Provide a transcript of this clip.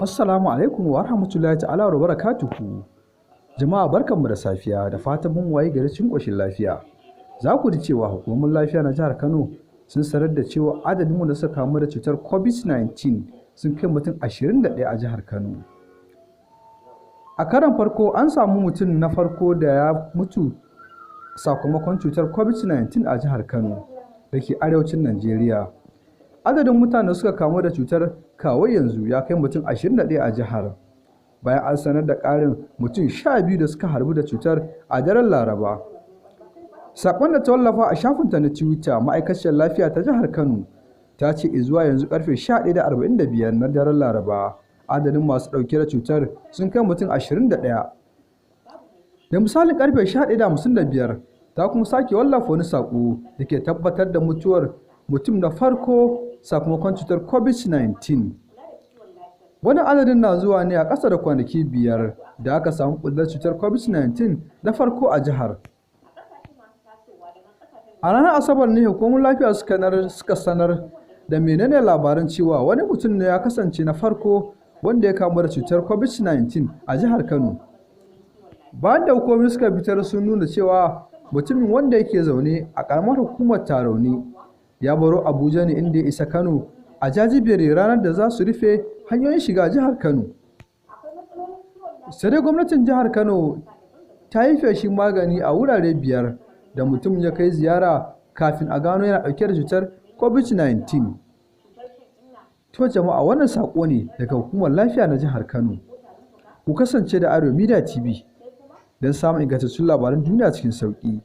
Assalamu alaikum wa rahmatullahi ta'ala wa barakatuhu. Jama'a barkanmu da safiya da fatan mun waye gari cikin ƙoshin lafiya. Za ku ji cewa hukumomin lafiya na jihar Kano sun sanar da cewa adadin wanda suka kamu da cutar covid19 sun kai mutum 21 a jihar Kano. A karon farko an samu mutum na farko da ya mutu sakamakon cutar covid19 a jihar Kano da ke arewacin Najeriya. Adadin mutanen da suka kamu da cutar kawai yanzu ya kai mutum 21 a jihar. Bayan an sanar da ƙarin mutum 12 da suka harbu da cutar a daren Laraba. Sakon da ta wallafa a shafinta na Twitter, ma'aikaciyar lafiya ta jihar Kano ta ce zuwa yanzu karfe 11:45 na daren Laraba, adadin masu ɗauke da cutar sun kai mutum 21. Da misalin karfe 11:55 ta kuma sake wallafa wani sako da ke tabbatar da mutuwar mutum na farko sakamakon cutar covid-19. Wani adadin na zuwa ne a ƙasa da kwanaki 5 da aka samu ɓullar cutar covid-19 na farko a jihar. A ranar Asabar ne hukumar lafiya suka sanar da menene labaran cewa wani mutum ne ya kasance na farko wanda ya kamu da cutar covid-19 a jihar Kano. Bayan da hukumomi suka fitar sun nuna cewa mutumin wanda yake zaune a ƙaramar hukumar Tarauni ya baro Abuja ne inda ya isa Kano a jajibere ranar da za su rufe hanyoyin shiga jihar Kano. Sai dai gwamnatin jihar Kano ta yi feshin magani a wurare 5 da mutum ya kai ziyara kafin a gano yana ɗauke da cutar covid-19. To jama'a, wannan saƙo ne daga hukumar lafiya na jihar Kano. Ku kasance da Arewa Media TV don samun ingantattun labaran duniya cikin sauƙi.